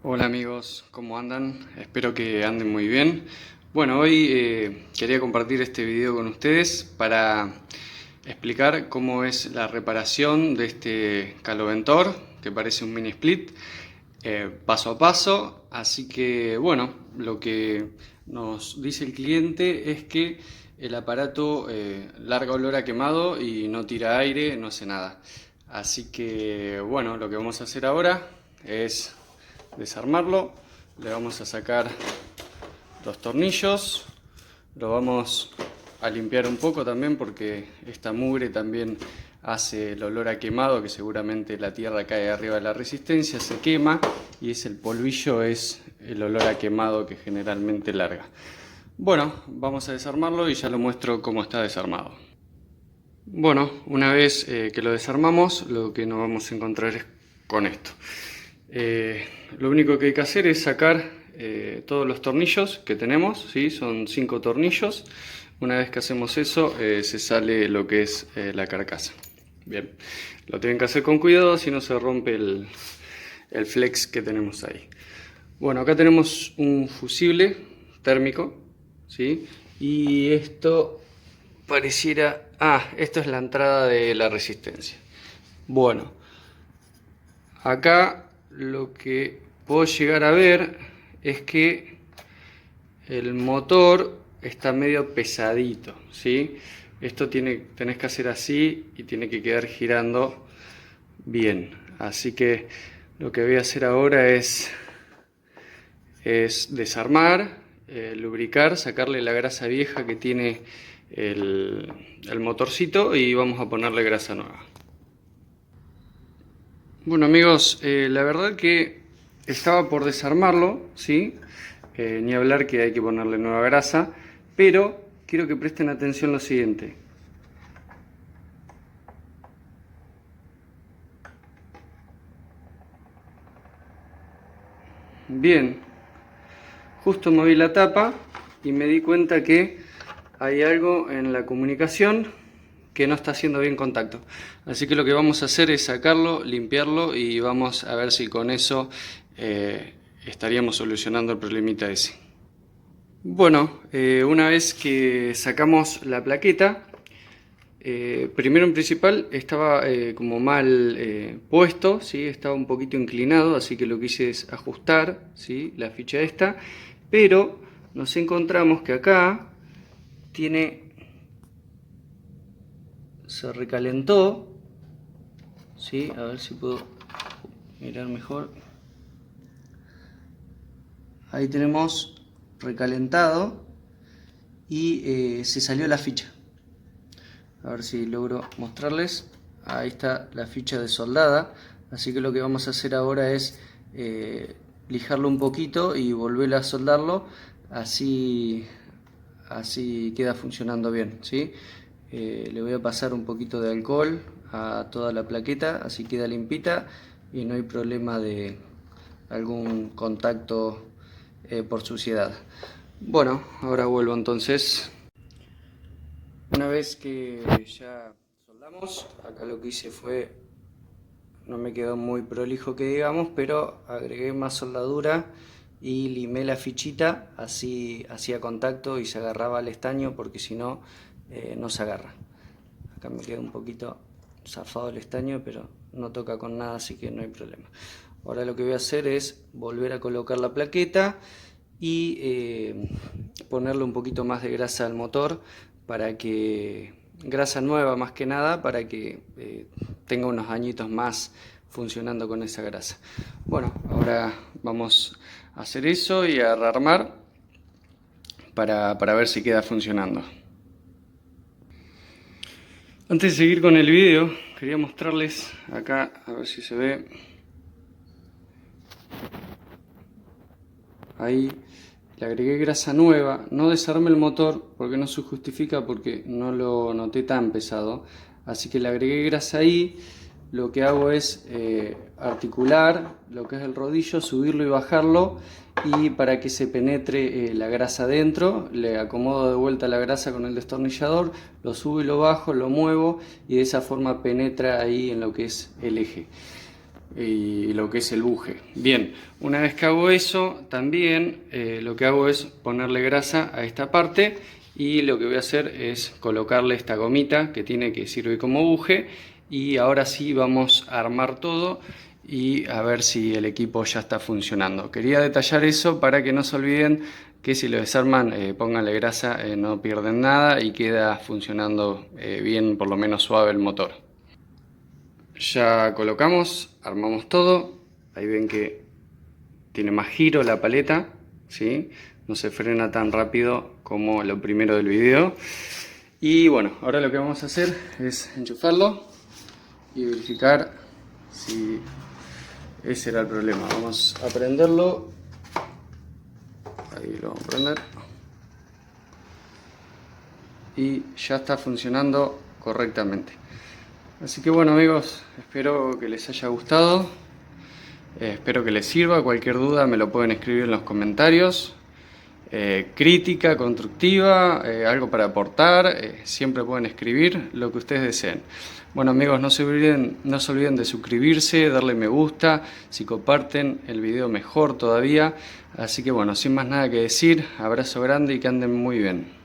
Hola amigos, ¿cómo andan? Espero que anden muy bien. Bueno, hoy quería compartir este video con ustedes para explicar cómo es la reparación de este caloventor que parece un mini split, paso a paso. Así que bueno, lo que nos dice el cliente es que el aparato larga olor a quemado y no tira aire, no hace nada. Así que bueno, lo que vamos a hacer ahora es desarmarlo. Le vamos a sacar los tornillos, lo vamos a limpiar un poco también porque esta mugre también hace el olor a quemado, que seguramente la tierra cae arriba de la resistencia, se quema y es el polvillo, es el olor a quemado que generalmente larga. Bueno, vamos a desarmarlo y ya lo muestro cómo está desarmado. Bueno, una vez que lo desarmamos, lo que nos vamos a encontrar es con esto. Lo único que hay que hacer es sacar todos los tornillos que tenemos, ¿sí? Son 5 tornillos. Una vez que hacemos eso, se sale lo que es la carcasa. Bien, lo tienen que hacer con cuidado, si no se rompe el flex que tenemos ahí. Bueno, acá tenemos un fusible térmico, ¿sí? Y esto pareciera... esto es la entrada de la resistencia. Bueno, acá lo que puedo llegar a ver es que el motor está medio pesadito, ¿sí? Esto tenés que hacer así y tiene que quedar girando bien. Así que lo que voy a hacer ahora es desarmar, lubricar, sacarle la grasa vieja que tiene el motorcito y vamos a ponerle grasa nueva. Bueno amigos, la verdad que estaba por desarmarlo, ¿sí? Ni hablar que hay que ponerle nueva grasa, pero quiero que presten atención lo siguiente. Bien, justo moví la tapa y me di cuenta que hay algo en la comunicación que no está haciendo bien contacto. Así que lo que vamos a hacer es sacarlo, limpiarlo y vamos a ver si con eso estaríamos solucionando el problemita ese. Bueno, una vez que sacamos la plaqueta, primero en principal estaba como mal puesto, ¿sí? Estaba un poquito inclinado, así que lo que hice es ajustar, ¿sí? La ficha esta, pero nos encontramos que acá se recalentó, ¿sí? A ver si puedo mirar mejor. Ahí tenemos recalentado y se salió la ficha. A ver si logro mostrarles. Ahí está la ficha desoldada. Así que lo que vamos a hacer ahora es lijarlo un poquito y volver a soldarlo. Así queda funcionando bien, ¿sí? Le voy a pasar un poquito de alcohol a toda la plaqueta, así queda limpita y no hay problema de algún contacto por suciedad. Bueno, ahora vuelvo entonces. Una vez que ya soldamos, acá lo que hice fue, no me quedó muy prolijo que digamos, pero agregué más soldadura y limé la fichita, así hacía contacto y se agarraba al estaño, porque si no, no se agarra. Acá me queda un poquito zafado el estaño, pero no toca con nada, así que no hay problema. Ahora lo que voy a hacer es volver a colocar la plaqueta y ponerle un poquito más de grasa al motor, para que, grasa nueva más que nada, para que tenga unos añitos más funcionando con esa grasa. Bueno, ahora vamos a hacer eso y a rearmar para ver si queda funcionando. Antes de seguir con el video, quería mostrarles acá, a ver si se ve. Ahí le agregué grasa nueva, no desarmé el motor porque no se justifica, porque no lo noté tan pesado, así que le agregué grasa ahí. Lo que hago es articular lo que es el rodillo, subirlo y bajarlo, y para que se penetre la grasa dentro, le acomodo de vuelta la grasa con el destornillador, lo subo y lo bajo, lo muevo y de esa forma penetra ahí en lo que es el eje. y lo que es el buje. Bien, una vez que hago eso, también lo que hago es ponerle grasa a esta parte, y lo que voy a hacer es colocarle esta gomita que sirve como buje, y ahora sí vamos a armar todo y a ver si el equipo ya está funcionando. Quería detallar eso para que no se olviden que si lo desarman, pónganle grasa, no pierden nada y queda funcionando bien, por lo menos suave el motor. Ya colocamos, armamos todo. Ahí ven que tiene más giro la paleta, ¿sí? No se frena tan rápido como lo primero del video. Y bueno, ahora lo que vamos a hacer es enchufarlo y verificar si ese era el problema. Vamos a prenderlo. Ahí lo vamos a prender. Y ya está funcionando correctamente. Así que bueno, amigos, espero que les haya gustado. Espero que les sirva. Cualquier duda me lo pueden escribir en los comentarios. Crítica, constructiva, algo para aportar, siempre pueden escribir lo que ustedes deseen. Bueno, amigos, no se olviden de suscribirse, darle me gusta. Si comparten el video, mejor todavía. Así que bueno, sin más nada que decir, abrazo grande y que anden muy bien.